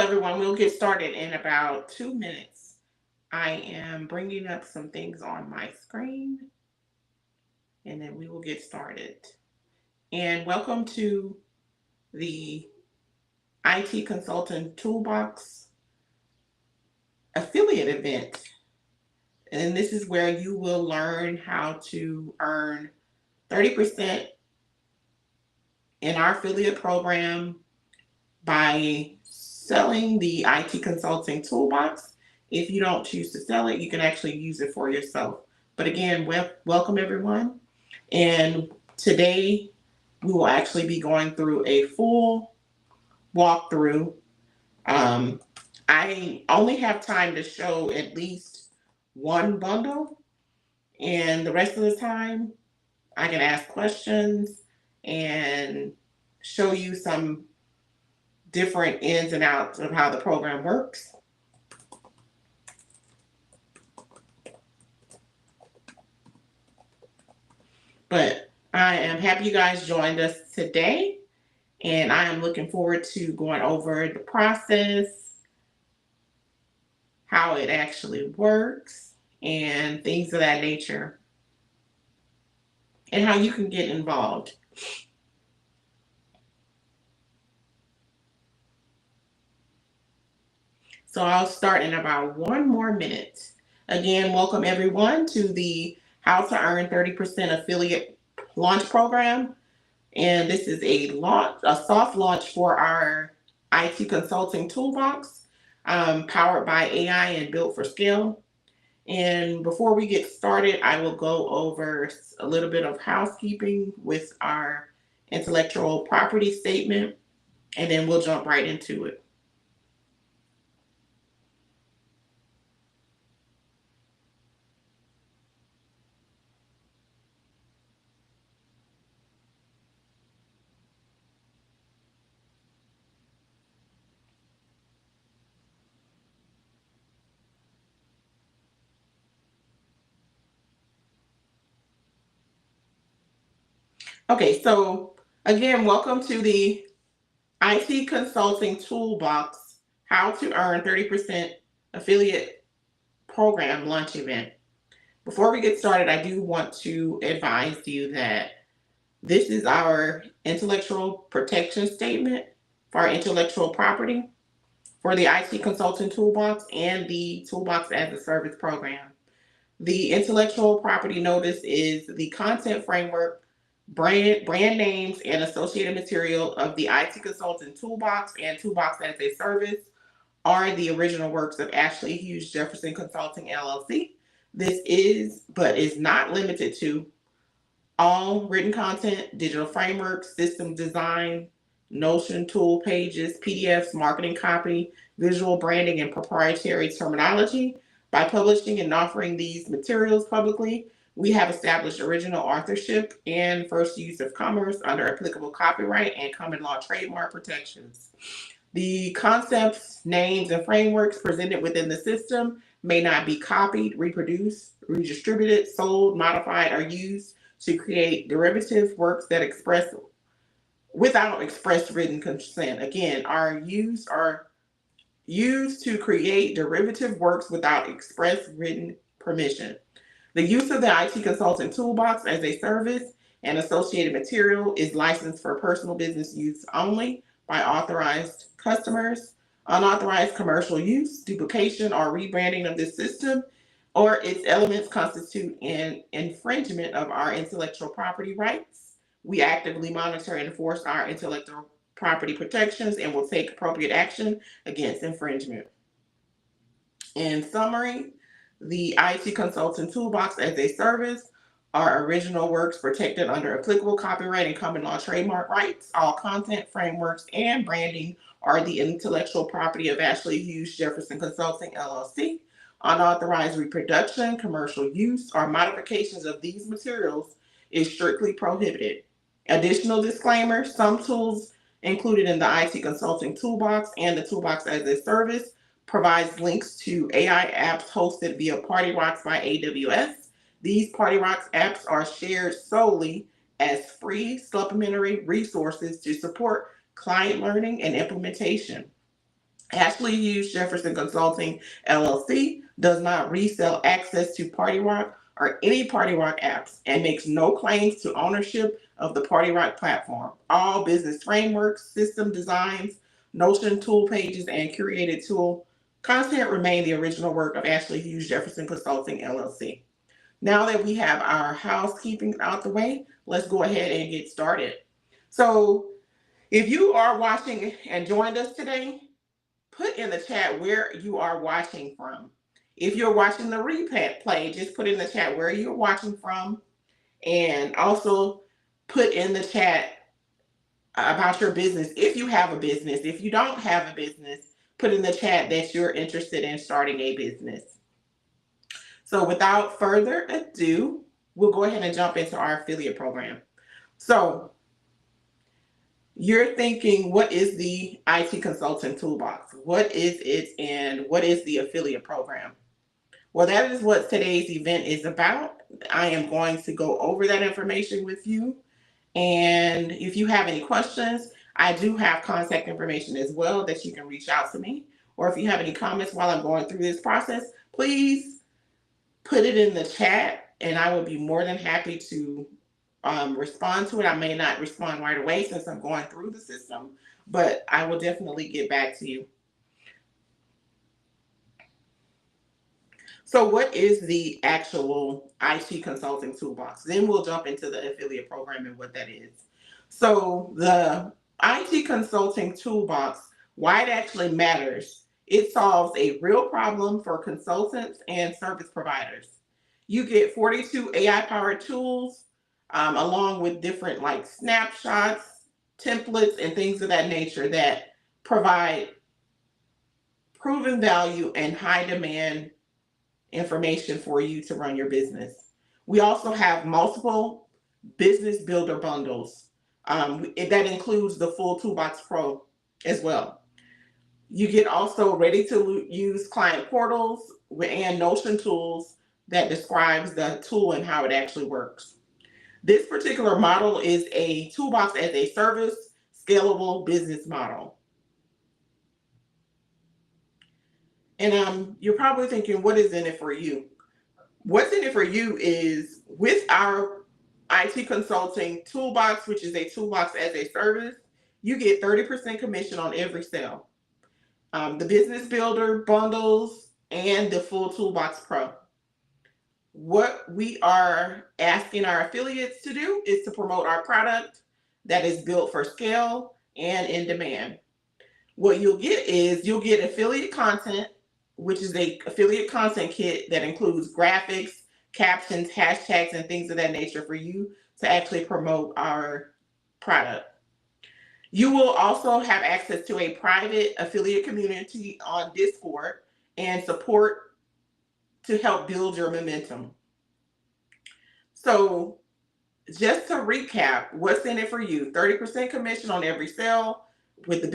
everyone. We'll get started in about 2 minutes. I am bringing up some things on my screen and then we will get started. And welcome to the IT Consulting Toolbox affiliate event. And this is where you will learn how to earn 30% in our affiliate program by selling the IT Consulting Toolbox. If you don't choose to sell it, you can actually use it for yourself. But again, welcome everyone. And today we will actually be going through a full walkthrough. I only have time to show at least one bundle, and the rest of the time I can ask questions and show you some different ins and outs of how the program works. But I am happy you guys joined us today, and I am looking forward to going over the process, how it actually works, and things of that nature, and how you can get involved. So I'll start in about 1 more minute. Again, welcome everyone to the How to Earn 30% Affiliate Launch Program. And this is a soft launch for our IT Consulting Toolbox, powered by AI and built for scale. And before we get started, I will go over a little bit of housekeeping with our intellectual property statement, and then we'll jump right into it. Okay, so again, welcome to the IT Consulting Toolbox, How to Earn 30% Affiliate Program Launch Event. Before we get started, I do want to advise you that this is our intellectual protection statement for our intellectual property for the IT Consulting Toolbox and the Toolbox as a Service program. The intellectual property notice is the content framework, brand names, and associated material of the IT Consultant Toolbox and Toolbox as a Service are the original works of Ashley Hughes-Jefferson Consulting LLC. This is, but is not limited to, all written content, digital frameworks, system design, Notion tool pages, PDFs, marketing copy, visual branding, and proprietary terminology. By publishing and offering these materials publicly, we have established original authorship and first use of commerce under applicable copyright and common law trademark protections. The concepts, names, and frameworks presented within the system may not be copied, reproduced, redistributed, sold, modified, or used to create derivative works that express without express written consent. Again, are used to create derivative works without express written permission. The use of the IT Consulting Toolbox as a service and associated material is licensed for personal business use only by authorized customers. Unauthorized commercial use, duplication, or rebranding of this system or its elements constitute an infringement of our intellectual property rights. We actively monitor and enforce our intellectual property protections and will take appropriate action against infringement. In summary, the IT Consulting Toolbox as a Service are original works protected under applicable copyright and common law trademark rights. All content, frameworks, and branding are the intellectual property of Ashley Hughes-Jefferson Consulting LLC. Unauthorized reproduction, commercial use, or modifications of these materials is strictly prohibited. Additional disclaimer, some tools included in the IT Consulting Toolbox and the Toolbox as a Service provides links to AI apps hosted via PartyRocks by AWS. These PartyRocks apps are shared solely as free supplementary resources to support client learning and implementation. Ashley Hughes-Jefferson Consulting LLC does not resell access to PartyRock or any PartyRock apps and makes no claims to ownership of the PartyRock platform. All business frameworks, system designs, Notion tool pages, and curated tool content remain the original work of Ashley Hughes-Jefferson Consulting LLC. Now that we have our housekeeping out the way, let's go ahead and get started. So, if you are watching and joined us today, put in the chat where you are watching from. If you're watching the replay, just put in the chat where you're watching from, and also put in the chat about your business if you have a business. If you don't have a business, put in the chat that you're interested in starting a business. So without further ado, we'll go ahead and jump into our affiliate program. So you're thinking, what is the IT Consulting Toolbox? What is it, and what is the affiliate program? Well, that is what today's event is about. I am going to go over that information with you. And if you have any questions, I do have contact information as well that you can reach out to me. Or if you have any comments while I'm going through this process, please put it in the chat and I will be more than happy to respond to it. I may not respond right away since I'm going through the system, but I will definitely get back to you. So what is the actual IT Consulting Toolbox? Then we'll jump into the affiliate program and what that is. So the IT Consulting Toolbox, why it actually matters, it solves a real problem for consultants and service providers. You get 42 AI-powered tools, along with different like snapshots, templates, and things of that nature that provide proven value and high demand information for you to run your business. We also have multiple business builder bundles. That includes the full Toolbox Pro as well. You get also ready to use client portals and Notion tools that describes the tool and how it actually works. This particular model is a toolbox as a service, scalable business model. And you're probably thinking, what is in it for you? What's in it for you is with our IT Consulting Toolbox, which is a toolbox as a service, you get 30% commission on every sale. The business builder bundles and the full Toolbox Pro. What we are asking our affiliates to do is to promote our product that is built for scale and in demand. What you'll get is you'll get affiliate content, which is a affiliate content kit that includes graphics, captions, hashtags, and things of that nature for you to actually promote our product. You will also have access to a private affiliate community on Discord and support to help build your momentum. So just to recap, what's in it for you? 30% commission on every sale with the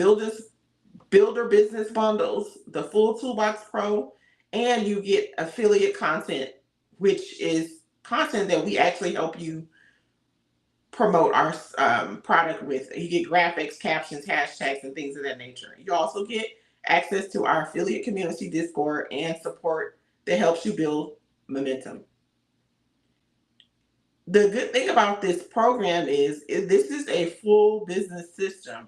builder business bundles, the full Toolbox Pro, and you get affiliate content, which is content that we actually help you promote our product with. You get graphics, captions, hashtags, and things of that nature. You also get access to our affiliate community Discord and support that helps you build momentum. The good thing about this program is this is a full business system.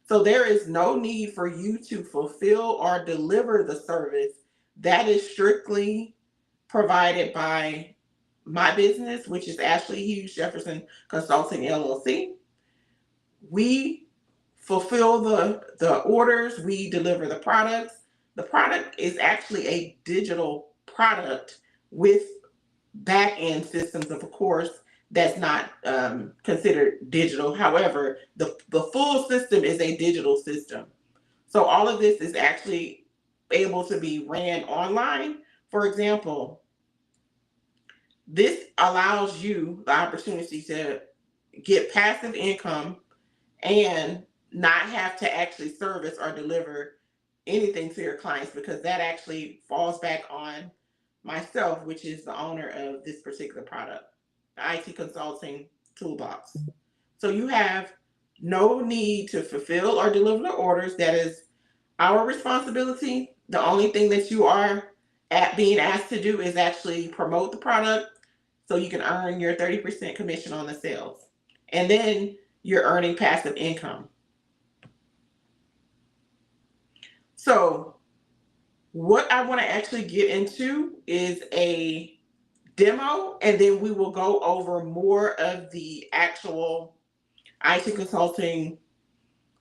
So there is no need for you to fulfill or deliver the service. That is strictly provided by my business, which is Ashley Hughes-Jefferson Consulting LLC. We fulfill the orders, we deliver the products. The product is actually a digital product with back-end systems, of course, that's not considered digital. However, the full system is a digital system. So all of this is actually able to be ran online. For example, this allows you the opportunity to get passive income and not have to actually service or deliver anything to your clients, because that actually falls back on myself, which is the owner of this particular product, the IT Consulting Toolbox. So you have no need to fulfill or deliver the orders. That is Our responsibility, the only thing that you are being asked to do is actually promote the product so you can earn your 30% commission on the sales. And then you're earning passive income. So what I want to actually get into is a demo, and then we will go over more of the actual IT Consulting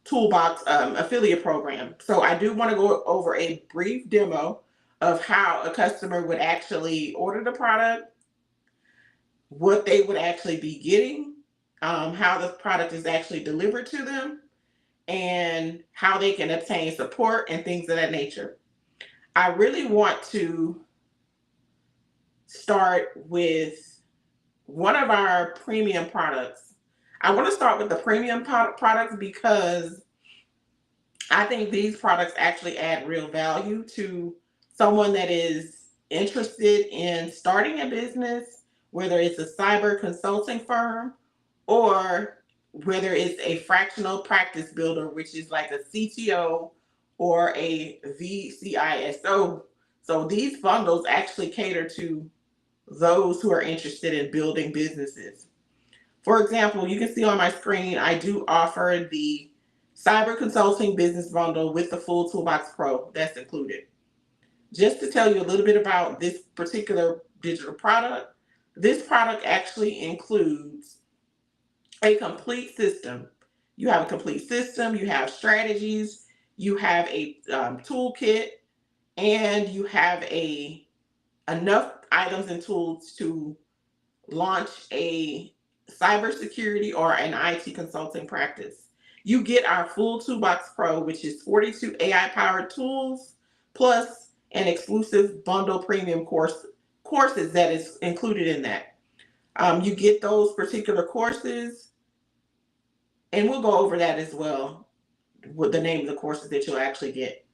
Toolbox affiliate program. So I do want to go over a brief demo of how a customer would actually order the product, what they would actually be getting, how the product is actually delivered to them, and how they can obtain support and things of that nature. I really want to start with one of our premium products. I want to start with the premium products because I think these products actually add real value to someone that is interested in starting a business, whether it's a cyber consulting firm or whether it's a fractional practice builder, which is like a CTO or a vCISO. So these bundles actually cater to those who are interested in building businesses. For example, you can see on my screen, I do offer the Cyber Consulting Business Bundle with the full Toolbox Pro that's included. Just to tell you a little bit about this particular digital product, this product actually includes a complete system. You have a complete system, you have strategies, you have a toolkit, and you have enough items and tools to launch a cybersecurity or an IT consulting practice. You get our full Toolbox Pro, which is 42 AI powered tools plus an exclusive bundle premium courses that is included in that. You get those particular courses, and we'll go over that as well with the name of the courses that you'll actually get.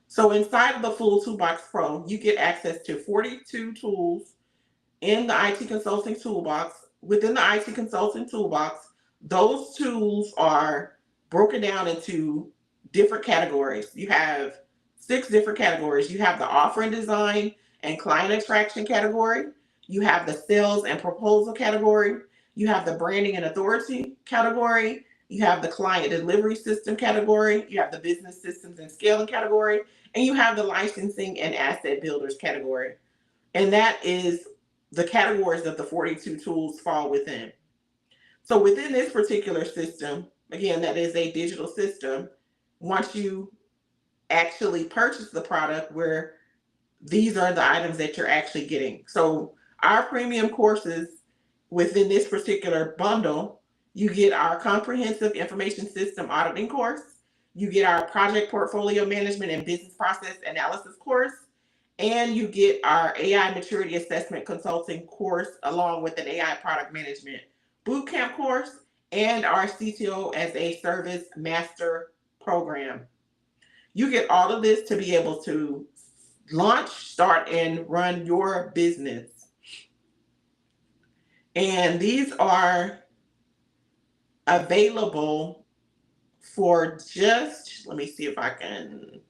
So inside of the full Toolbox Pro, you get access to 42 tools in the IT Consulting Toolbox. Within the IT Consulting Toolbox, those tools are broken down into different categories. You have 6 different categories. You have the offer and design and client attraction category. You have the sales and proposal category. You have the branding and authority category. You have the client delivery system category. You have the business systems and scaling category. And you have the licensing and asset builders category. And that is the categories that the 42 tools fall within. So within this particular system, again, that is a digital system, once you actually purchase the product, where these are the items that you're actually getting. So our premium courses within this particular bundle, you get our comprehensive information system auditing course, you get our project portfolio management and business process analysis course, and you get our AI maturity assessment consulting course along with an AI product management bootcamp course and our CTO as a service master program. You get all of this to be able to launch, start, and run your business. And these are available for just, let me see if I can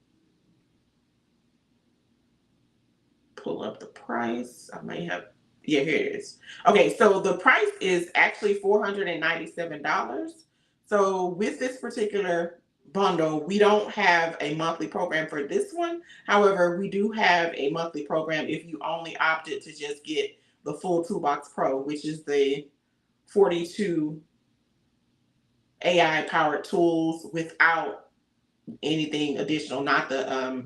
pull up the price. I may have, yeah, here it is. Okay, so the price is actually $497. So with this particular bundle, we don't have a monthly program for this one. However, we do have a monthly program if you only opted to just get the full Toolbox Pro, which is the 42 AI powered tools without anything additional, not the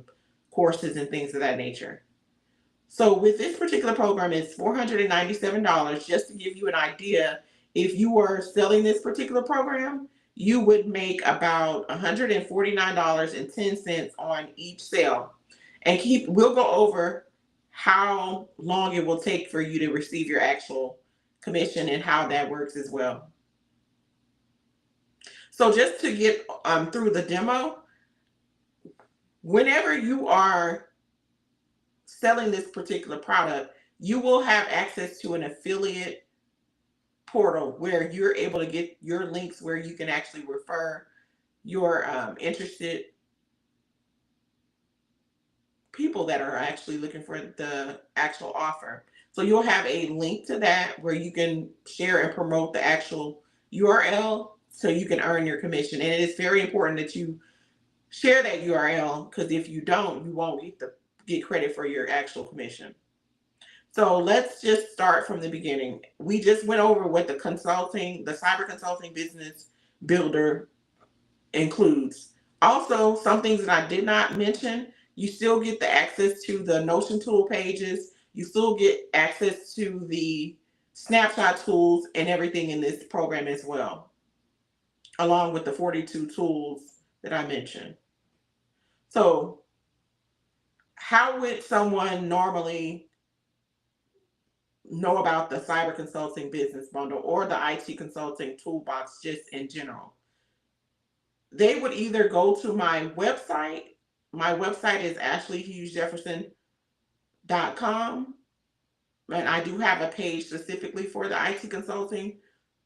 courses and things of that nature. So with this particular program, it's $497. Just to give you an idea, if you were selling this particular program, you would make about $149.10 on each sale. And we'll go over how long it will take for you to receive your actual commission and how that works as well. So just to get through the demo, whenever you are selling this particular product, you will have access to an affiliate portal where you're able to get your links where you can actually refer your interested people that are actually looking for the actual offer. So you'll have a link to that where you can share and promote the actual URL so you can earn your commission. And it is very important that you share that URL, because if you don't, you won't get credit for your actual commission. So let's just start from the beginning. We just went over what the cyber consulting business builder includes. Also, some things that I did not mention, you still get the access to the Notion tool pages. You still get access to the snapshot tools and everything in this program as well, along with the 42 tools that I mentioned. So how would someone normally know about the cyber consulting business bundle or the IT consulting toolbox just in general? They would either go to my website. My website is Hughes-Jefferson.com, and I do have a page specifically for the IT consulting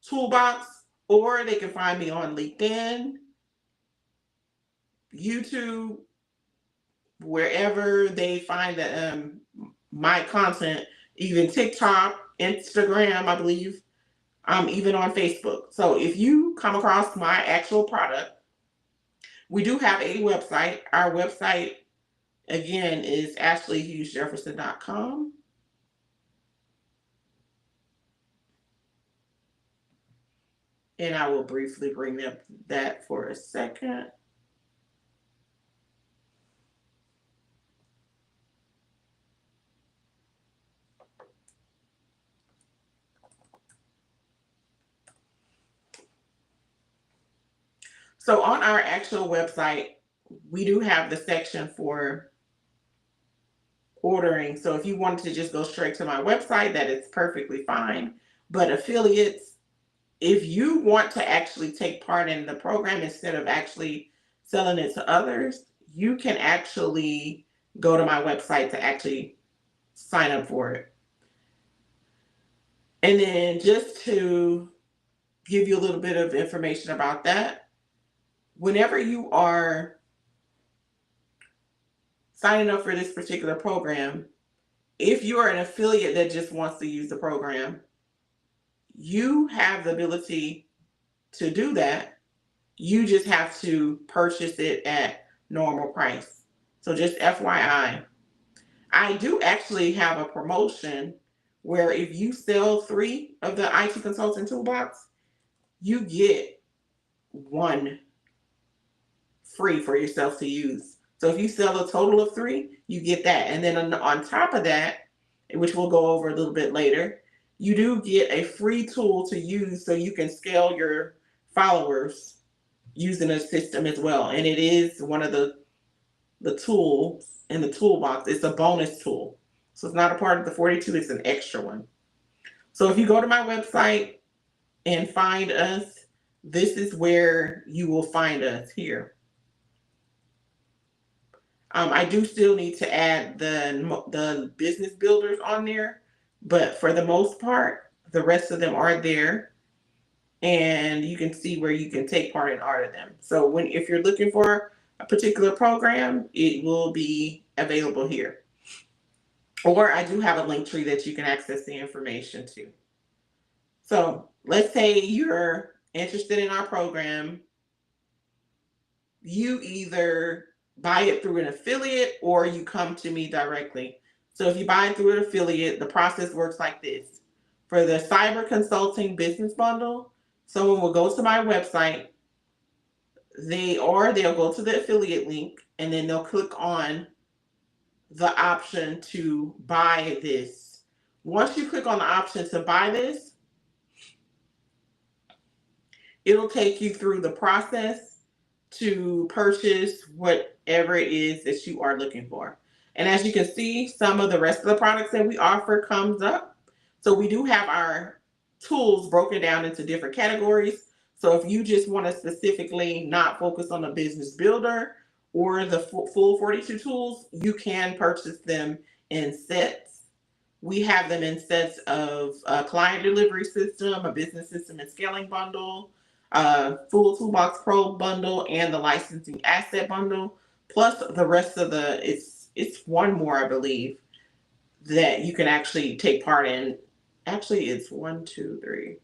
toolbox, or they can find me on LinkedIn, YouTube, wherever they find my content, even TikTok, Instagram, I believe, even on Facebook. So if you come across my actual product, we do have a website. Our website, again, is AshleyHughesJefferson.com. And I will briefly bring up that for a second. So on our actual website, we do have the section for ordering. So if you wanted to just go straight to my website, that is perfectly fine. But affiliates, if you want to actually take part in the program instead of actually selling it to others, you can actually go to my website to actually sign up for it. And then just to give you a little bit of information about that, whenever you are signing up for this particular program, if you are an affiliate that just wants to use the program, you have the ability to do that. You just have to purchase it at normal price. So just FYI, I do actually have a promotion where if you sell 3 of the IT Consulting Toolbox, you get 1 free for yourself to use. So if you sell a total of 3, you get that. And then on top of that, which we'll go over a little bit later, you do get a free tool to use so you can scale your followers using a system as well. And it is one of the tools in the toolbox. It's a bonus tool. So it's not a part of the 42, it's an extra one. So if you go to my website and find us, this is where you will find us here. I do still need to add the business builders on there, but for the most part, the rest of them are there. And you can see where you can take part in all of them. So if you're looking for a particular program, it will be available here. Or I do have a link tree that you can access the information to. So let's say you're interested in our program. You either buy it through an affiliate or you come to me directly. So if you buy it through an affiliate, the process works like this. For the Cyber Consulting Business Bundle, someone will go to my website, they'll go to the affiliate link, and then they'll click on the option to buy this. Once you click on the option to buy this, it'll take you through the process to purchase whatever it is that you are looking for. And as you can see, some of the rest of the products that we offer comes up. So we do have our tools broken down into different categories. So if you just want to specifically not focus on the business builder or the full 42 tools, you can purchase them in sets. We have them in sets of a client delivery system, a business system and scaling bundle, full Toolbox Pro bundle, and the licensing asset bundle, plus the rest of it's it's one more, I believe, that you can actually take part in. Actually, it's 1, 2, 3.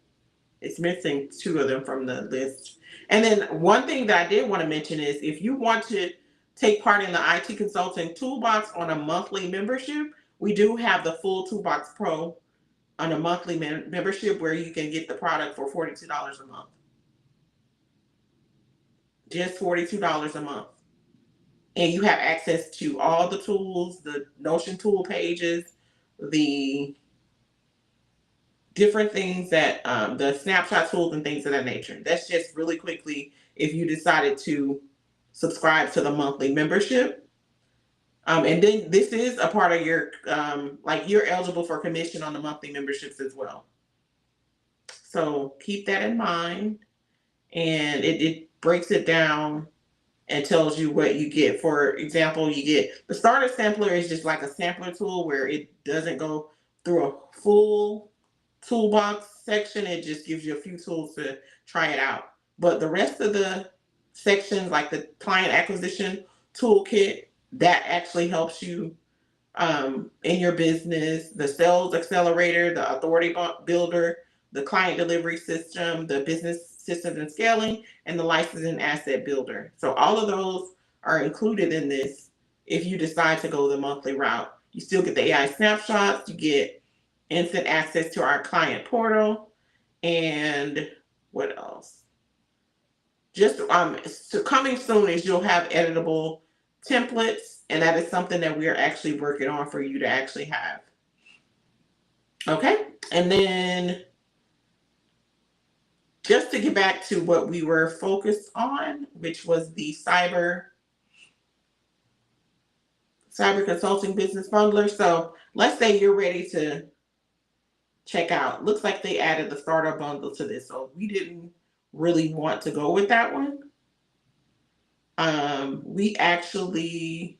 It's missing 2 of them from the list. And then one thing that I did want to mention is if you want to take part in the IT Consulting Toolbox on a monthly membership, we do have the full Toolbox Pro on a monthly membership where you can get the product for $42 a month. Just $42 a month. And you have access to all the tools, the Notion tool pages, the different things that the snapshot tools and things of that nature. That's just really quickly if you decided to subscribe to the monthly membership. And then this is a part of your, like you're eligible for commission on the monthly memberships as well. So keep that in mind. And it breaks it down and tells you what you get. For example, you get the starter sampler is just like a sampler tool where it doesn't go through a full toolbox section. It just gives you a few tools to try it out. But the rest of the sections, like the client acquisition toolkit, that actually helps you in your business. The sales accelerator, the authority builder, the client delivery system, the business systems and scaling, and the licensing asset builder. So all of those are included in this if you decide to go the monthly route. You still get the AI snapshots, you get instant access to our client portal, and what else? Just so coming soon is you'll have editable templates, and that is something that we are actually working on for you to actually have. Okay, and then just to get back to what we were focused on, which was the cyber consulting business bundler. So let's say you're ready to check out. Looks like they added the starter bundle to this, so we didn't really want to go with that one. We actually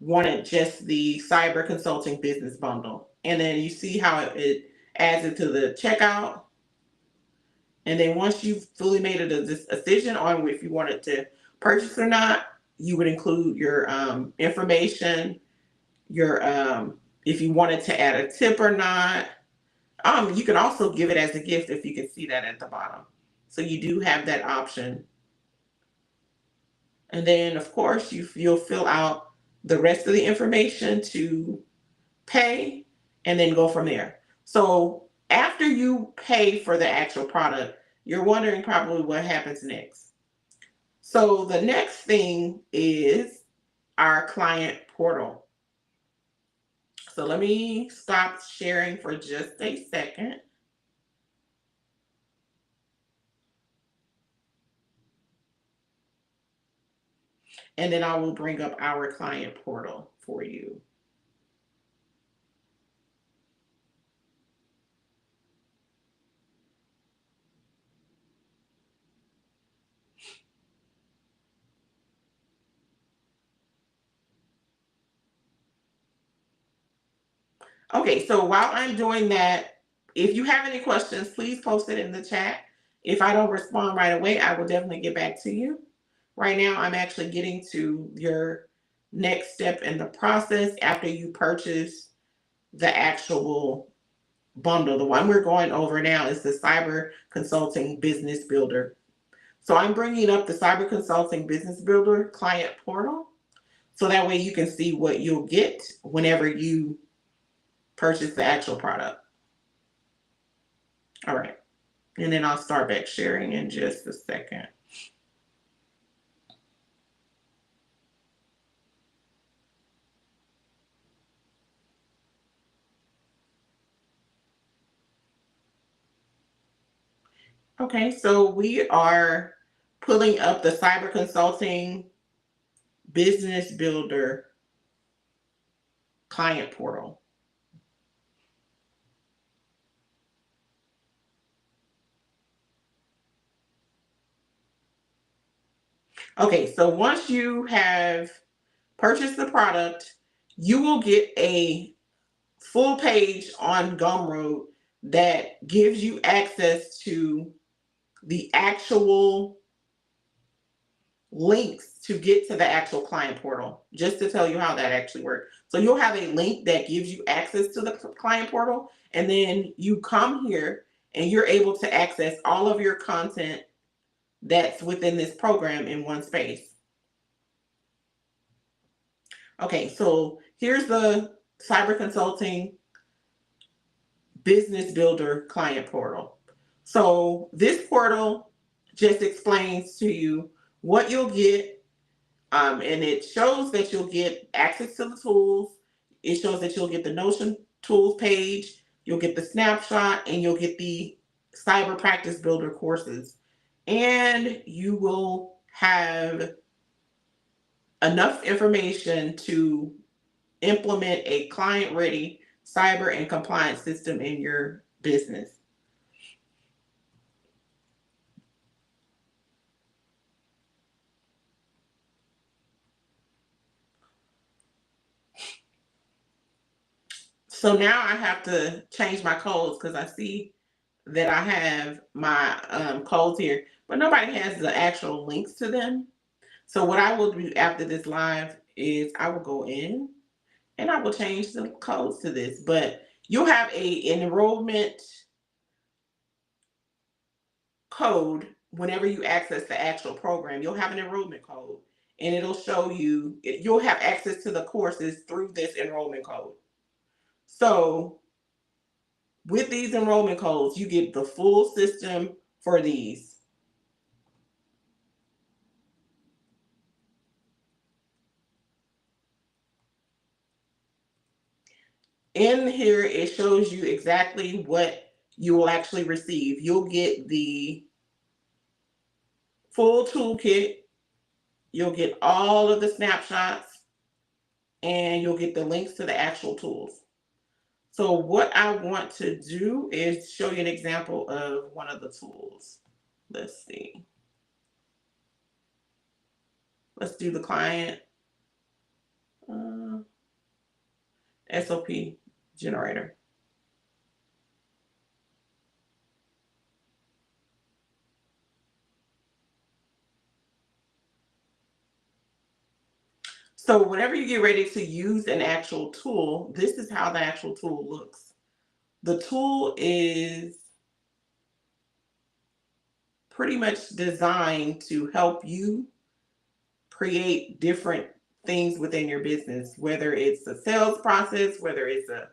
wanted just the cyber consulting business bundle. And then you see how it adds it to the checkout. And then once you've fully made a decision on if you wanted to purchase or not, you would include your information, your if you wanted to add a tip or not. You can also give it as a gift if you can see that at the bottom. So you do have that option. And then of course you'll fill out the rest of the information to pay and then go from there. So after you pay for the actual product, you're wondering probably what happens next. So the next thing is our client portal. So let me stop sharing for just a second. And then I will bring up our client portal for you. Okay, so while I'm doing that, if you have any questions, please post it in the chat. If I don't respond right away, I will definitely get back to you. Right now, I'm actually getting to your next step in the process after you purchase the actual bundle. The one we're going over now is the Cyber Consulting Business Builder. So I'm bringing up the Cyber Consulting Business Builder client portal, so that way you can see what you'll get whenever you purchase the actual product. All right, and then I'll start back sharing in just a second. Okay, so we are pulling up the Cyber Consulting Business Builder client portal. Okay, so once you have purchased the product, you will get a full page on Gumroad that gives you access to the actual links to get to the actual client portal, just to tell you how that actually works. So you'll have a link that gives you access to the client portal, and then you come here and you're able to access all of your content that's within this program in one space. Okay, so here's the Cyber Consulting Business Builder client portal. So this portal just explains to you what you'll get, and it shows that you'll get access to the tools. It shows that you'll get the Notion tools page, you'll get the snapshot, and you'll get the Cyber Practice Builder courses. And you will have enough information to implement a client-ready cyber and compliance system in your business. So now I have to change my codes because I see that I have my codes here, but nobody has the actual links to them. So what I will do after this live is I will go in and I will change the codes to this. But you'll have an enrollment code whenever you access the actual program. You'll have an enrollment code, and it'll show you, you'll have access to the courses through this enrollment code. So with these enrollment codes, you get the full system for these. In here, it shows you exactly what you will actually receive. You'll get the full toolkit, you'll get all of the snapshots, and you'll get the links to the actual tools. So what I want to do is show you an example of one of the tools. Let's see. Let's do the client SOP generator. So whenever you get ready to use an actual tool, this is how the actual tool looks. The tool is pretty much designed to help you create different things within your business, whether it's a sales process, whether it's a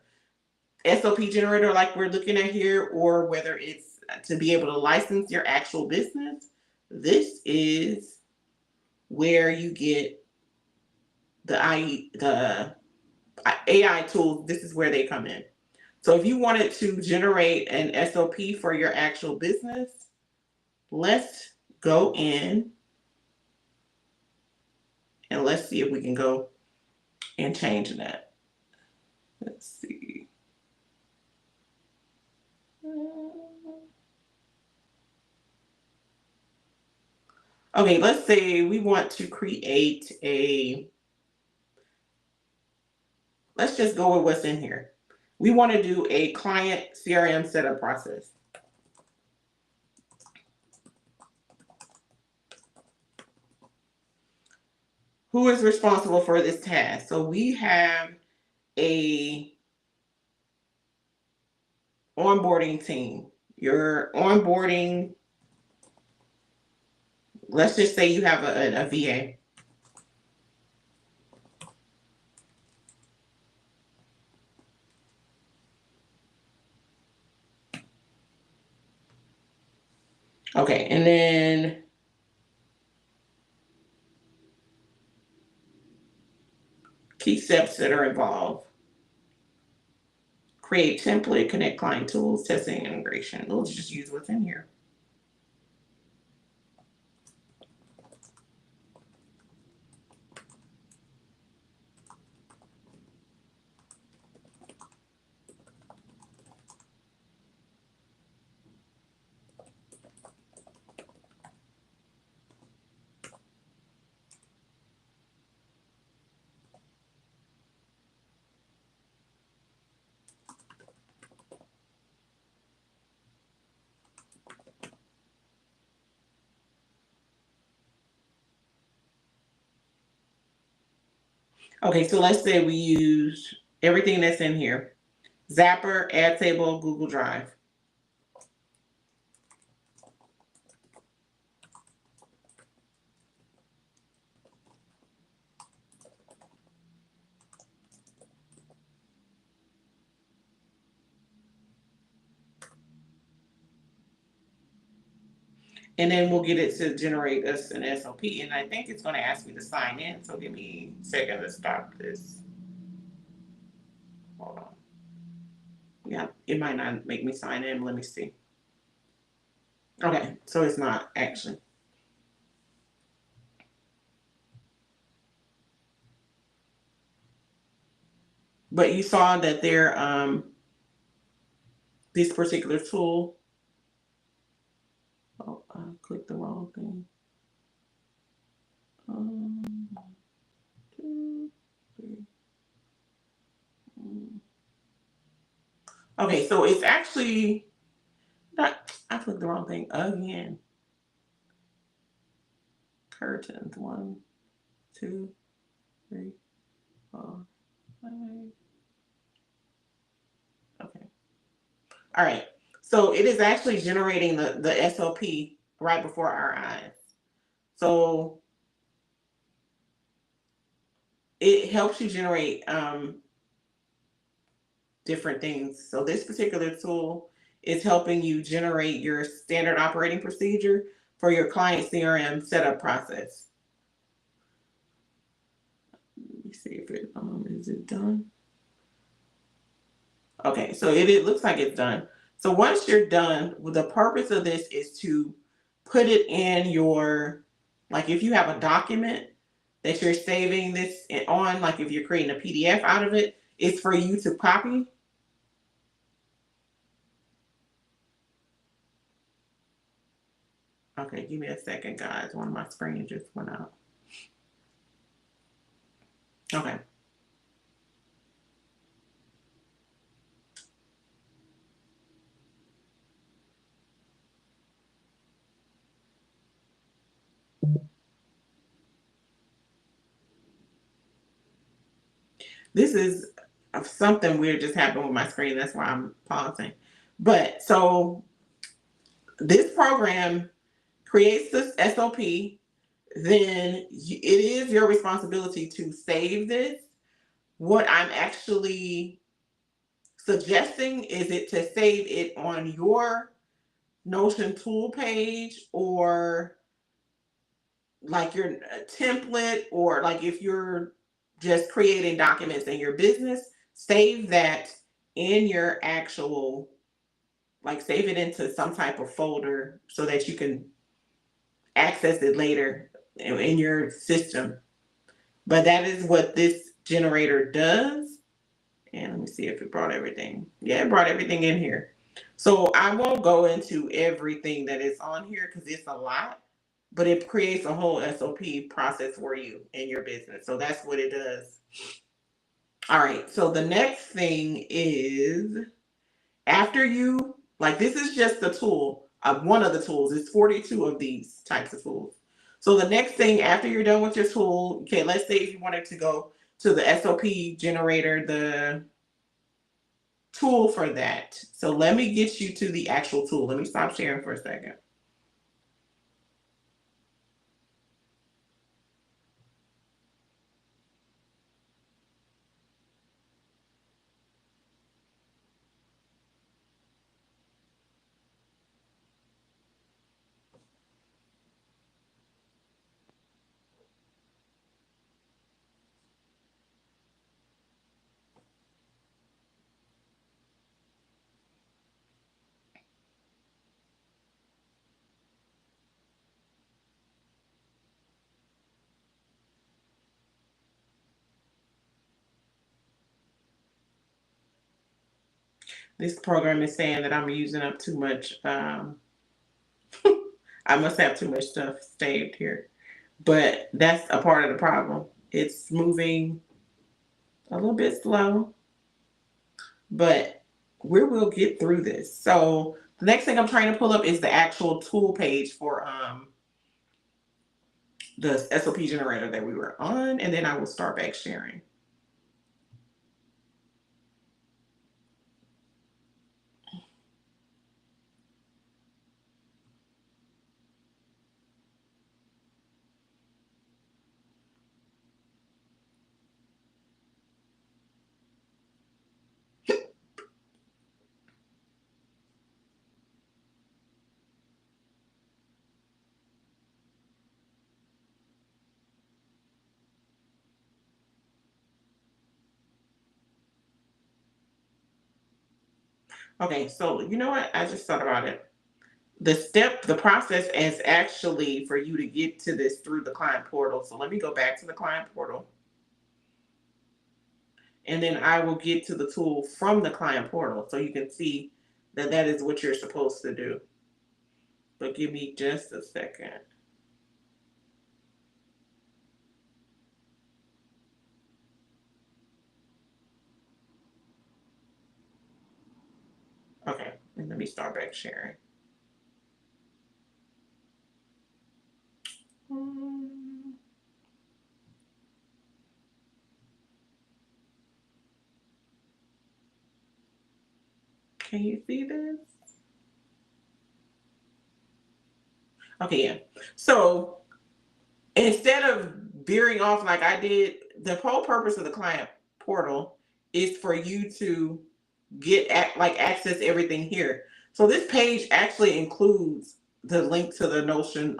SOP generator like we're looking at here, or whether it's to be able to license your actual business. This is where you get the AI tools. This is where they come in. So if you wanted to generate an SOP for your actual business, let's go in and let's see if we can go and change that. Let's see. Okay, let's say we want to create let's just go with what's in here. We want to do a client CRM setup process. Who is responsible for this task? So we have a onboarding team. Your onboarding, let's just say you have a VA. Okay, and then key steps that are involved. Create template, connect client tools, testing, integration. Those just use what's in here. Okay, so let's say we use everything that's in here. Zapper, Airtable, Google Drive. And then we'll get it to generate us an SOP. And I think it's going to ask me to sign in. So give me a second to stop this. Hold on. Yeah, it might not make me sign in. Let me see. Okay, so it's not actually. But you saw that this particular tool. Oh, I clicked the wrong thing. 2, 3. Okay, so it's actually not. I clicked the wrong thing again. Curtains. 1, 2, 3, 4, 5. Okay. All right. So it is actually generating the SOP right before our eyes. So it helps you generate different things. So this particular tool is helping you generate your standard operating procedure for your client CRM setup process. Let me see if it is it done. Okay, so it looks like it's done. So once you're done, the purpose of this is to put it in your, like if you have a document that you're saving this on, like if you're creating a PDF out of it, it's for you to copy. Okay, give me a second, guys. One of my screens just went out. Okay. This is something weird just happened with my screen. That's why I'm pausing. But so this program creates this SOP. Then it is your responsibility to save this. What I'm actually suggesting is it to save it on your Notion tool page, or like your template, or like if you're just creating documents in your business, save that in your actual, like save it into some type of folder so that you can access it later in your system. But that is what this generator does. And let me see if it brought everything. Yeah, it brought everything in here. So I won't go into everything that is on here because it's a lot, but it creates a whole SOP process for you in your business. So that's what it does. All right. So the next thing is, after you, like, this is just the tool of one of the tools. It's 42 of these types of tools. So the next thing after you're done with your tool, okay, let's say if you wanted to go to the SOP generator, the tool for that. So let me get you to the actual tool. Let me stop sharing for a second. This program is saying that I'm using up too much. I must have too much stuff saved here. But that's a part of the problem. It's moving a little bit slow, but we will get through this. So the next thing I'm trying to pull up is the actual tool page the SOP generator that we were on, and then I will start back sharing. Okay, so you know what? I just thought about it. The process is actually for you to get to this through the client portal. So let me go back to the client portal. And then I will get to the tool from the client portal so you can see that that is what you're supposed to do. But give me just a second. Okay, and let me start back sharing. Can you see this? Okay, yeah. So instead of veering off like I did, the whole purpose of the client portal is for you to get access everything here. So this page actually includes the link to the Notion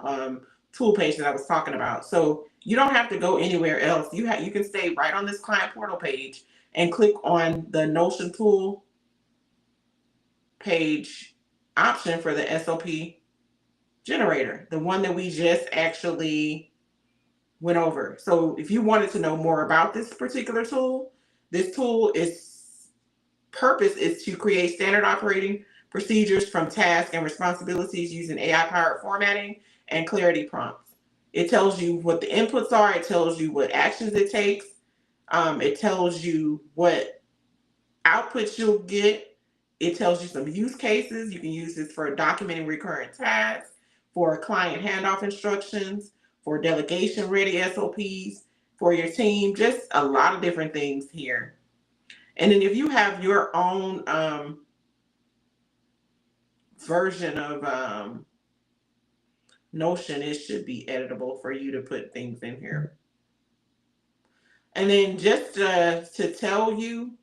tool page that I was talking about. So you don't have to go anywhere else. You can stay right on this client portal page and click on the Notion tool page option for the SOP generator, the one that we just actually went over. So if you wanted to know more about this particular tool, this tool is purpose is to create standard operating procedures from tasks and responsibilities using AI-powered formatting and clarity prompts. It tells you what the inputs are. It tells you what actions it takes. It tells you what outputs you'll get. It tells you some use cases. You can use this for documenting recurrent tasks, for client handoff instructions, for delegation ready SOPs, for your team, just a lot of different things here. And then if you have your own version of Notion, it should be editable for you to put things in here. And then just to tell you,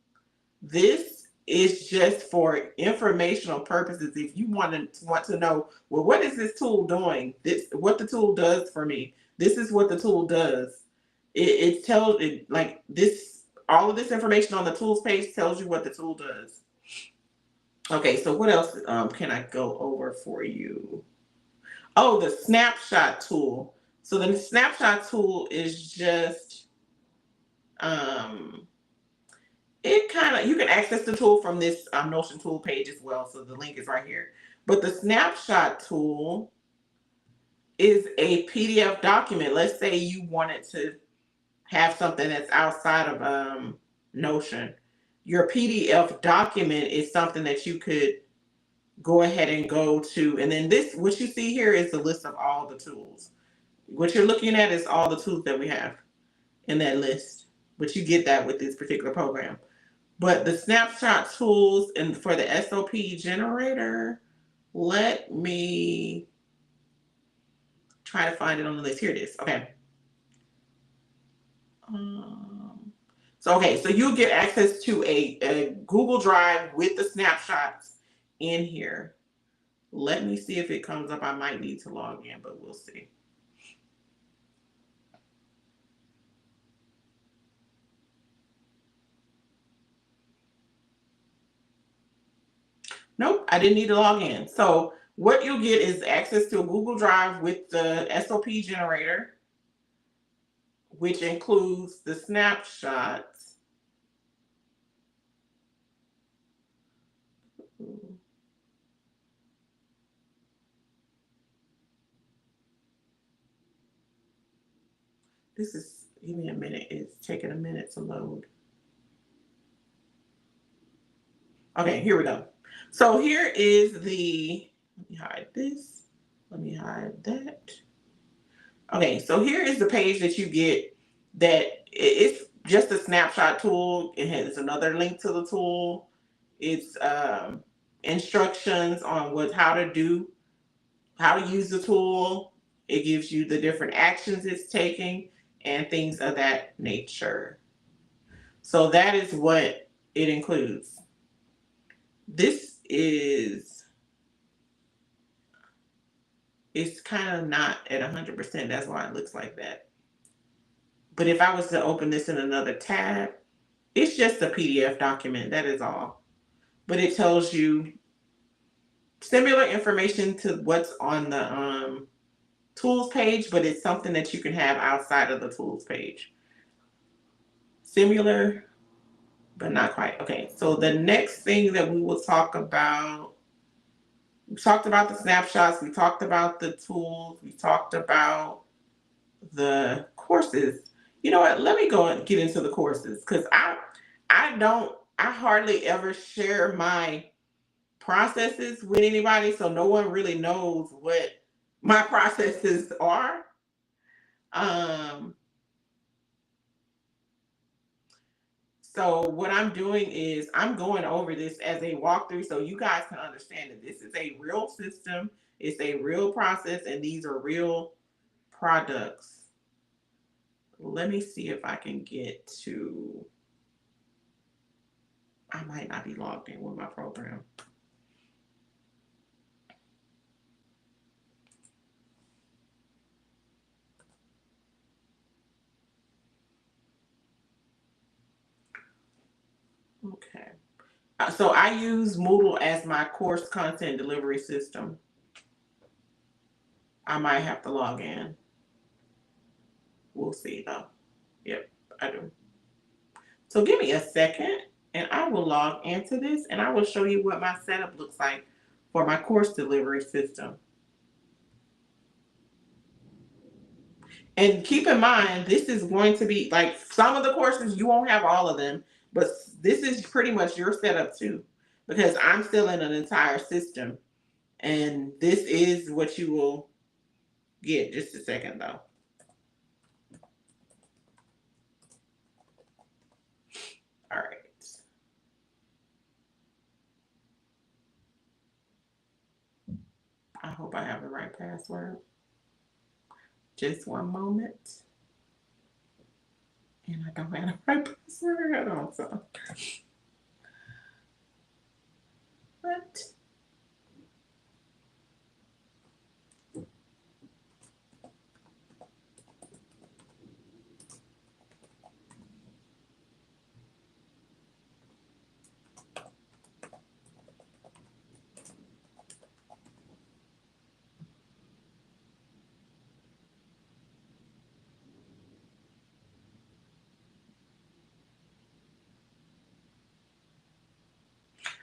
this is just for informational purposes. If you want to know, well, what is this tool doing? What the tool does for me. This is what the tool does. It tells it like this. All of this information on the tools page tells you what the tool does. Okay, so what else can I go over for you? Oh, the snapshot tool. So the snapshot tool is just it kind of, you can access the tool from this Notion tool page as well. So the link is right here. But the snapshot tool is a PDF document. Let's say you wanted to have something that's outside of Notion. Your PDF document is something that you could go ahead and go to. And then this, what you see here is the list of all the tools. What you're looking at is all the tools that we have in that list. But you get that with this particular program. But the snapshot tools and for the SOP generator, let me try to find it on the list. Here it is. Okay. So you'll get access to a Google Drive with the snapshots in here. Let me see if it comes up. I might need to log in, but we'll see. Nope, I didn't need to log in. So what you'll get is access to a Google Drive with the SOP generator, which includes the snapshots. This is, give me a minute. It's taking a minute to load. Okay, here we go. So here is the, let me hide this. Let me hide that. Okay, so here is the page that you get that it's just a snapshot tool. It has another link to the tool. It's instructions on how to do, how to use the tool. It gives you the different actions it's taking and things of that nature. So that is what it includes. This is, it's kind of not at 100%. That's why it looks like that. But if I was to open this in another tab, it's just a PDF document. That is all. But it tells you similar information to what's on the tools page, but it's something that you can have outside of the tools page. Similar, but not quite. Okay, so the next thing that we will talk about, we talked about the snapshots, we talked about the tools, we talked about the courses. You know what? Let me go and get into the courses because I hardly ever share my processes with anybody, so no one really knows what my processes are. Um, so what I'm doing is I'm going over this as a walkthrough so you guys can understand that this is a real system, it's a real process, and these are real products. Let me see if I can get to, I might not be logged in with my program. Okay. So I use Moodle as my course content delivery system. I might have to log in. We'll see though. Yep, I do. So give me a second and I will log into this and I will show you what my setup looks like for my course delivery system. And keep in mind, this is going to be like some of the courses, you won't have all of them, but this is pretty much your setup too, because I'm still in an entire system. And this is what you will get. Just a second though. All right. I hope I have the right password. Just one moment. And I don't have the right password. Hold on. So. What?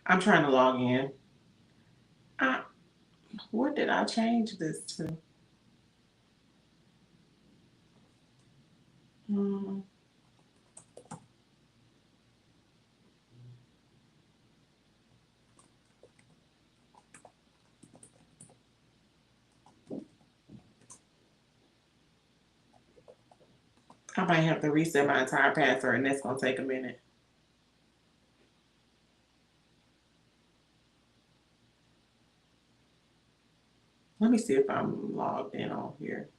I'm trying to log in. What did I change this to? Hmm. I might have to reset my entire password, and that's gonna take a minute. Let me see if I'm logged in on here.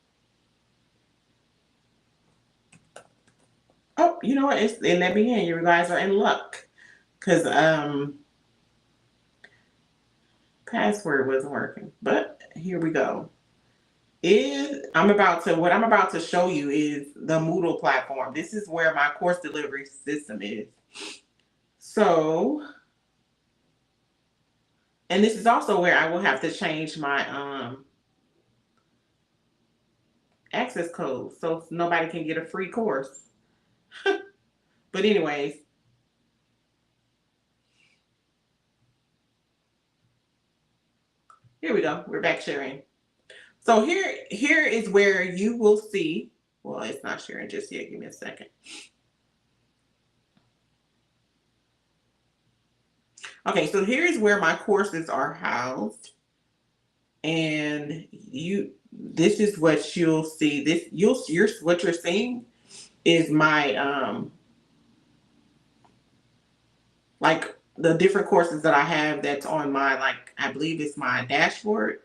Oh, you know what? It let me in. You guys are in luck, cause password wasn't working. But here we go. What I'm about to show you is the Moodle platform. This is where my course delivery system is. So, and this is also where I will have to change my access code so nobody can get a free course. But anyways, here we go. We're back sharing. So here is where you will see. Well, it's not sharing just yet. Give me a second. Okay, so here's where my courses are housed. and this is what you'll see. What you're seeing is my like the different courses that I have that's on my, like, I believe it's my dashboard.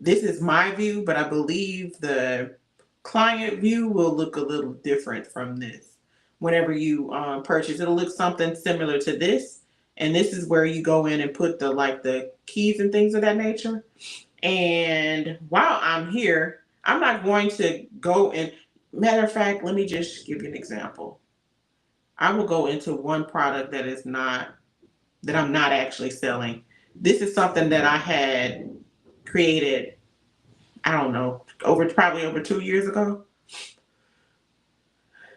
This is my view, but I believe the client view will look a little different from this. Whenever you purchase, it'll look something similar to this. And this is where you go in and put the keys and things of that nature. And while I'm here, I'm not going to go in. Matter of fact, let me just give you an example. I will go into one product that I'm not actually selling. This is something that I had created, I don't know, probably over 2 years ago.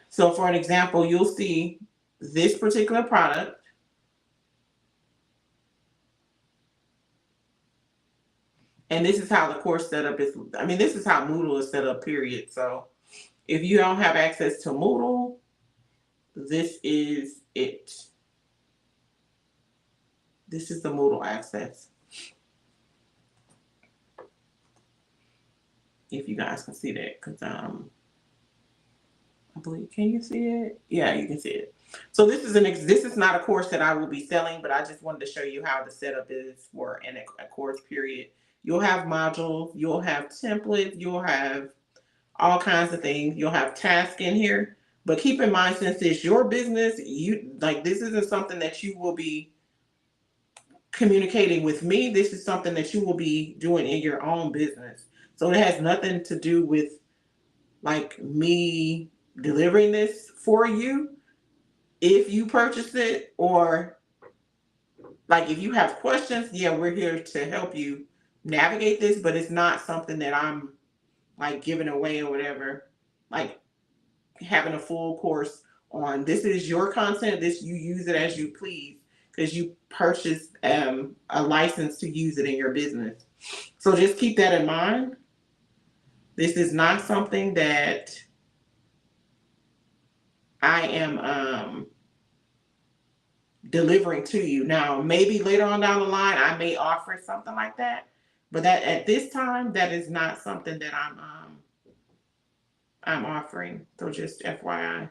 So for an example, you'll see this particular product, and this is how the course setup is. I mean, this is how Moodle is set up, period. So if you don't have access to Moodle, this is it. This is the Moodle access. If you guys can see that, because I believe, can you see it? Yeah, you can see it. So this is not a course that I will be selling, but I just wanted to show you how the setup is for a course, period. You'll have modules, you'll have templates, you'll have all kinds of things. You'll have tasks in here. But keep in mind, since it's your business, this isn't something that you will be communicating with me. This is something that you will be doing in your own business. So it has nothing to do with like me delivering this for you if you purchase it, or like if you have questions. Yeah, we're here to help you navigate this, but it's not something that I'm like giving away or whatever, like having a full course on. This is your content. This, you use it as you please because you purchased a license to use it in your business. So just keep that in mind. This is not something that I am delivering to you. Now, maybe later on down the line, I may offer something like that, but that at this time, that is not something that I'm offering. So just FYI.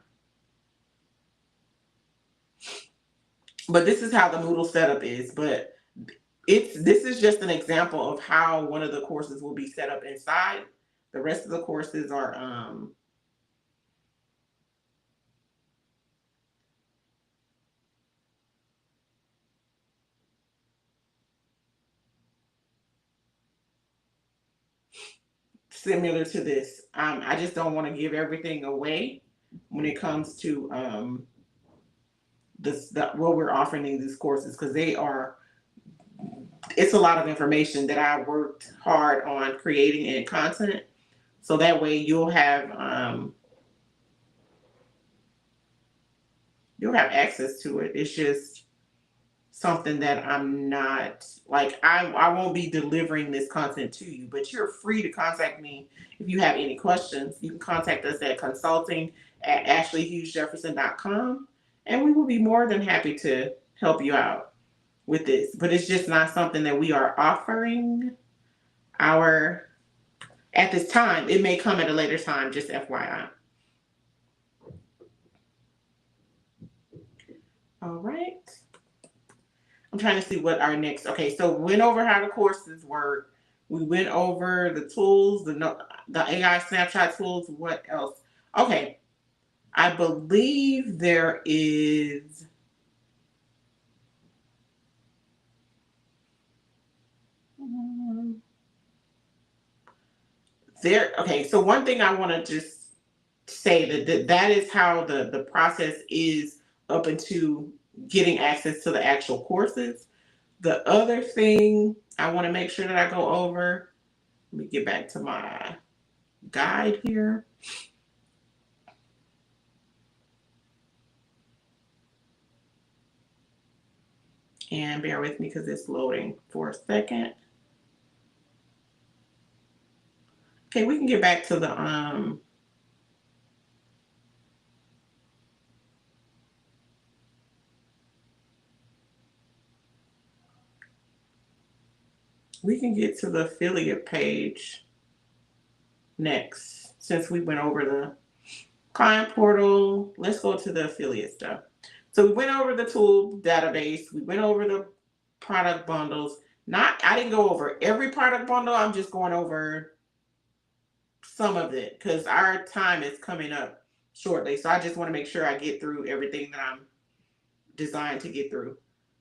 But this is how the Moodle setup is. But this is just an example of how one of the courses will be set up inside. The rest of the courses are similar to this. I just don't want to give everything away when it comes to what we're offering in these courses, because it's a lot of information that I worked hard on creating and content. So that way you'll have access to it. It's just something that I'm not like, I won't be delivering this content to you, but you're free to contact me if you have any questions. You can contact us at consulting@ashleyhughesjefferson.com, and we will be more than happy to help you out with this. But it's just not something that we are offering at this time. It may come at a later time, just FYI. All right. I'm trying to see what our next. Okay, so we went over how the courses work. We went over the tools, the AI snapshot tools. What else? Okay, I believe there is. Okay, so one thing I want to just say that is how the process is up into getting access to the actual courses. The other thing I want to make sure that I go over, let me get back to my guide here. And bear with me because it's loading for a second. Okay, we can get back to the We can get to the affiliate page next. Since we went over the client portal, let's go to the affiliate stuff. So we went over the tool database. We went over the product bundles. I didn't go over every product bundle. I'm just going over some of it because our time is coming up shortly. So I just want to make sure I get through everything that I'm designed to get through.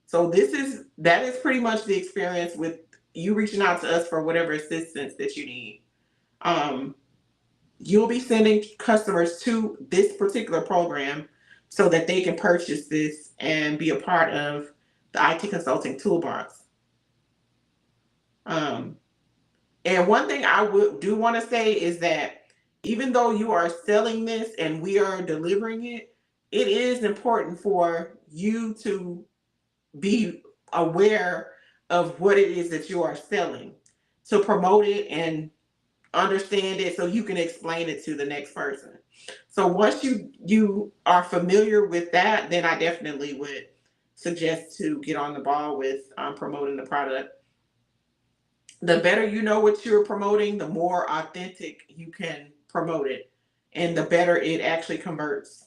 So that is pretty much the experience with you reaching out to us for whatever assistance that you need. Um, you'll be sending customers to this particular program so that they can purchase this and be a part of the IT Consulting Toolbox. Um, and one thing I do want to say is that even though you are selling this and we are delivering it, it is important for you to be aware of what it is that you are selling, to promote it and understand it so you can explain it to the next person. So once you are familiar with that, then I definitely would suggest to get on the ball with promoting the product. The better you know what you're promoting, the more authentic you can promote it, and the better it actually converts.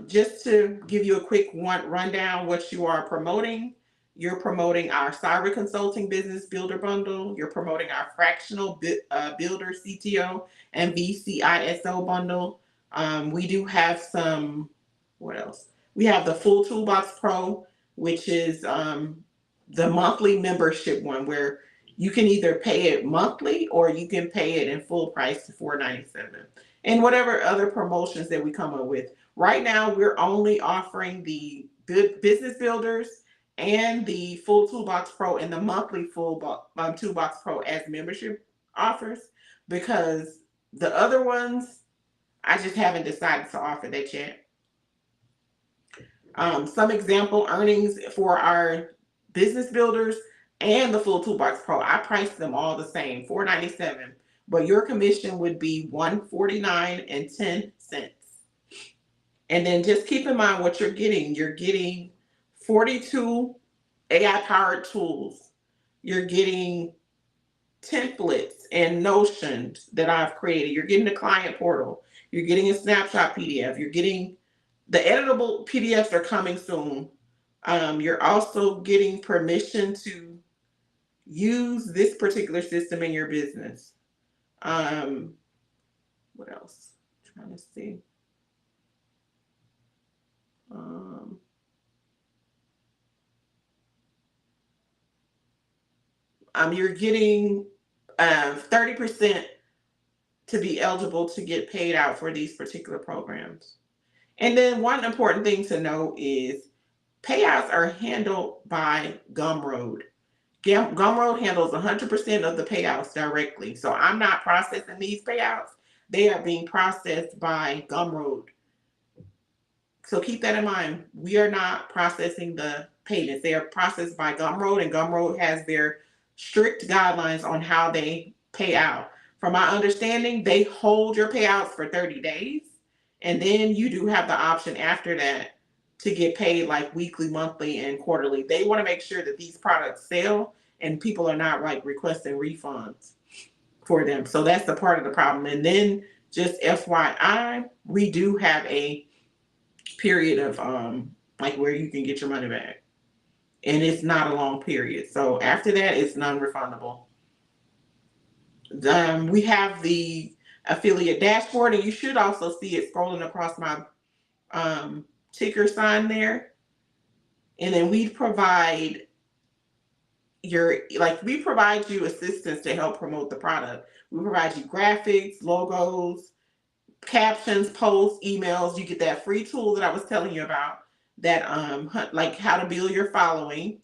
Just to give you a quick rundown, what you are promoting. You're promoting our cyber consulting business builder bundle. You're promoting our fractional builder CTO and vCISO bundle. We do have some, what else? We have the full Toolbox Pro, which is the monthly membership one where you can either pay it monthly or you can pay it in full price to $497. And whatever other promotions that we come up with. Right now, we're only offering the business builders and the full Toolbox Pro and the monthly full Toolbox Pro as membership offers, because the other ones, I just haven't decided to offer that yet. Some example earnings for our business builders and the full Toolbox Pro, I priced them all the same, $497, but your commission would be $149.10. And then just keep in mind what you're getting. You're getting 42 AI powered tools. You're getting templates and notions that I've created. You're getting the client portal. You're getting a snapshot PDF. You're getting the editable PDFs are coming soon. You're also getting permission to use this particular system in your business. What else? I'm trying to see. You're getting 30% to be eligible to get paid out for these particular programs. And then one important thing to know is payouts are handled by Gumroad. Gumroad handles 100% of the payouts directly. So I'm not processing these payouts. They are being processed by Gumroad. So keep that in mind. We are not processing the payments. They are processed by Gumroad, and Gumroad has their strict guidelines on how they pay out. From my understanding, they hold your payouts for 30 days, and then you do have the option after that to get paid like weekly, monthly, and quarterly. They want to make sure that these products sell and people are not like requesting refunds for them. So that's the part of the problem. And then just FYI, we do have a period of like where you can get your money back, and it's not a long period. So after that, it's non-refundable. We have the affiliate dashboard, and you should also see it scrolling across my ticker sign there. And then we provide you assistance to help promote the product. We provide you graphics, logos, captions, posts, emails. You get that free tool that I was telling you about, that like how to build your following.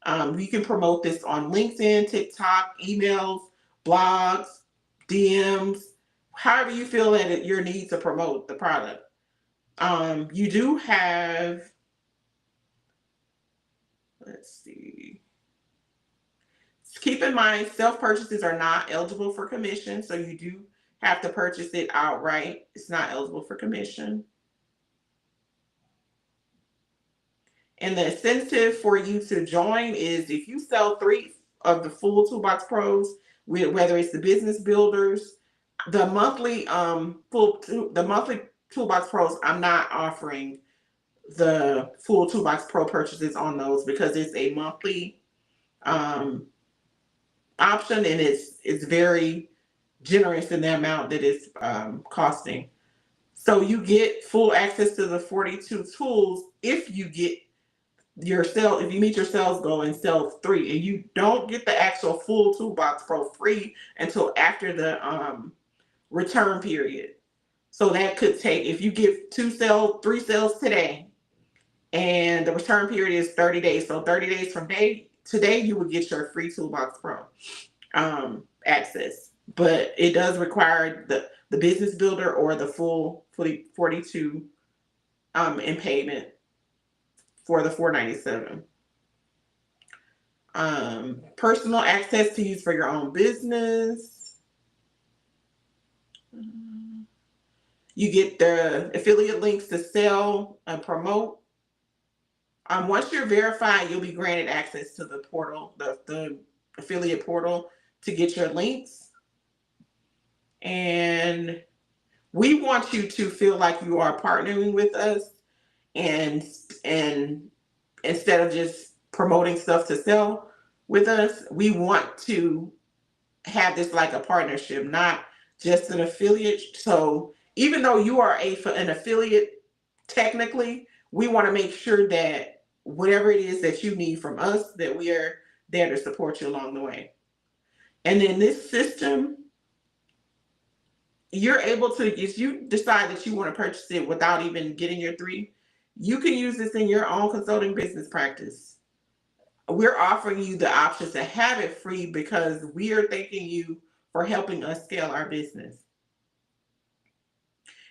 You can promote this on LinkedIn, TikTok, emails, blogs, DMs, however you feel that your need to promote the product. You do have, let's see. Keep in mind, self-purchases are not eligible for commission, so you do have to purchase it outright. It's not eligible for commission. And the incentive for you to join is if you sell 3 of the full Toolbox Pros, whether it's the business builders, the monthly the monthly Toolbox Pros, I'm not offering the full Toolbox Pro purchases on those because it's a monthly option, and it's very generous in the amount that it's costing. So you get full access to the 42 tools if you get if you meet your sales goal and sell 3, and you don't get the actual full Toolbox Pro free until after the return period. So that could take, if you give 3 sales today, and the return period is 30 days. So 30 days from today, you would get your free Toolbox Pro access. But it does require the business builder or the full 42 in payment for the $497. Personal access to use for your own business. You get the affiliate links to sell and promote. Once you're verified, you'll be granted access to the portal, the affiliate portal, to get your links. And we want you to feel like you are partnering with us, and instead of just promoting stuff to sell with us, we want to have this like a partnership, not just an affiliate. So even though you are an affiliate, technically, we want to make sure that whatever it is that you need from us, that we are there to support you along the way. And in this system, you're able to, if you decide that you want to purchase it without even getting your 3, you can use this in your own consulting business practice. We're offering you the option to have it free because we are thanking you for helping us scale our business.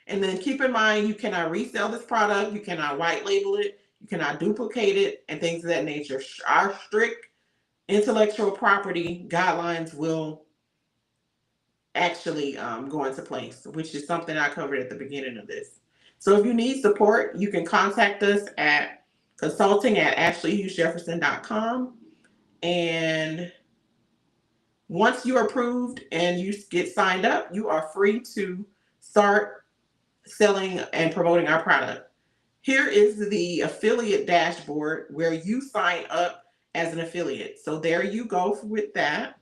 And then keep in mind, you cannot resell this product, you cannot white label it, you cannot duplicate it, and things of that nature. Our strict intellectual property guidelines will actually go into place, which is something I covered at the beginning of this. So if you need support, you can contact us at consulting@Hughes-Jefferson.com. And once you're approved and you get signed up, you are free to start selling and promoting our product. Here is the affiliate dashboard where you sign up as an affiliate. So there you go with that.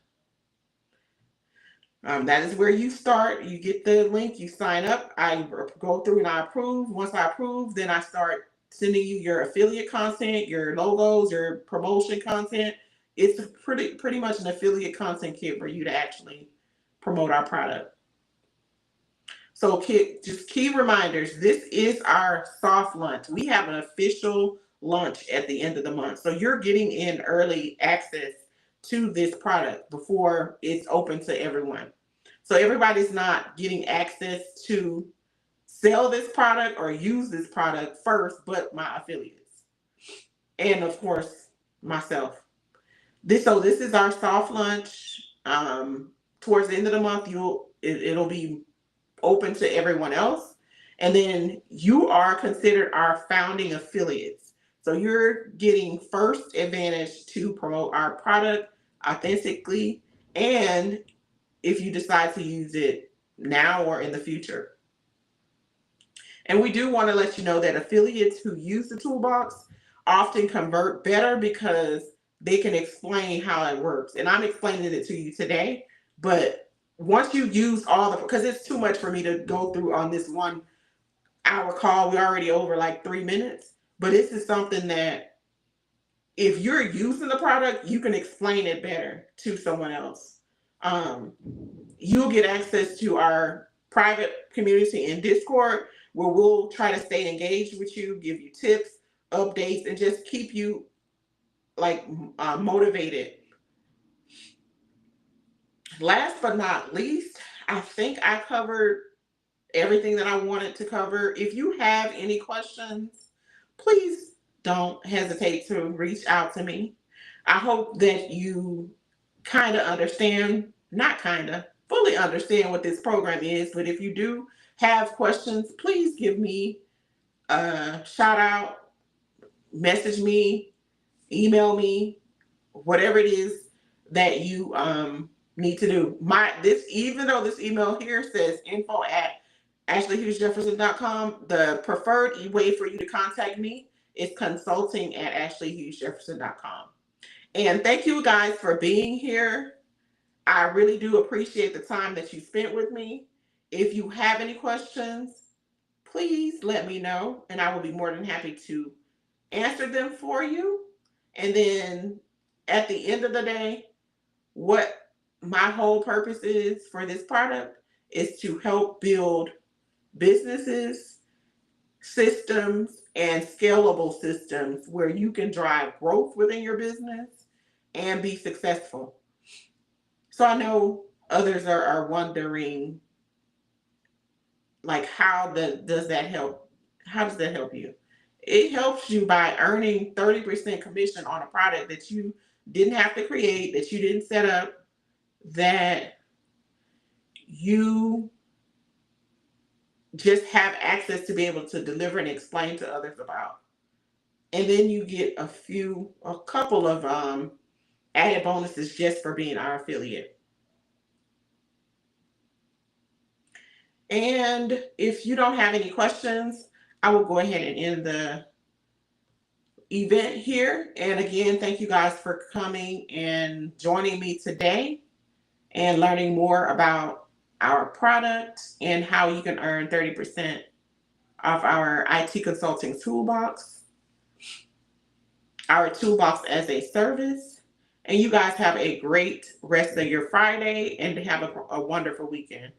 That is where you start. You get the link, you sign up. I go through and I approve. Once I approve, then I start sending you your affiliate content, your logos, your promotion content. It's pretty much an affiliate content kit for you to actually promote our product. So just key reminders, this is our soft launch. We have an official launch at the end of the month. So you're getting in early access to this product before it's open to everyone. So everybody's not getting access to sell this product or use this product first, but my affiliates. And of course, myself. This is our soft launch. Towards the end of the month, it'll be open to everyone else. And then you are considered our founding affiliates. So you're getting first advantage to promote our product authentically, and if you decide to use it now or in the future. And we do want to let you know that affiliates who use the toolbox often convert better because they can explain how it works. And I'm explaining it to you today, but once you use because it's too much for me to go through on this 1 hour call, we're already over like 3 minutes, but this is something that if you're using the product, you can explain it better to someone else. You'll get access to our private community in Discord, where we'll try to stay engaged with you, give you tips, updates, and just keep you motivated. Last but not least, I think I covered everything that I wanted to cover. If you have any questions, please don't hesitate to reach out to me. I hope that you fully understand what this program is. But if you do have questions, please give me a shout out message me, email me, whatever it is that you need to do. Even though this email here says info@ashleyhughesjefferson.com, the preferred way for you to contact me is consulting@ashleyhughesjefferson.com. And thank you guys for being here. I really do appreciate the time that you spent with me. If you have any questions, please let me know, and I will be more than happy to answer them for you. And then at the end of the day, what my whole purpose is for this product is to help build businesses, systems, and scalable systems where you can drive growth within your business and be successful. So I know others are wondering, like, does that help? How does that help you? It helps you by earning 30% commission on a product that you didn't have to create, that you didn't set up, that you just have access to be able to deliver and explain to others about. And then you get a couple of added bonuses just for being our affiliate. And if you don't have any questions, I will go ahead and end the event here. And again, thank you guys for coming and joining me today and learning more about our product and how you can earn 30% of our IT Consulting Toolbox, our Toolbox as a service. And you guys have a great rest of your Friday and have a wonderful weekend.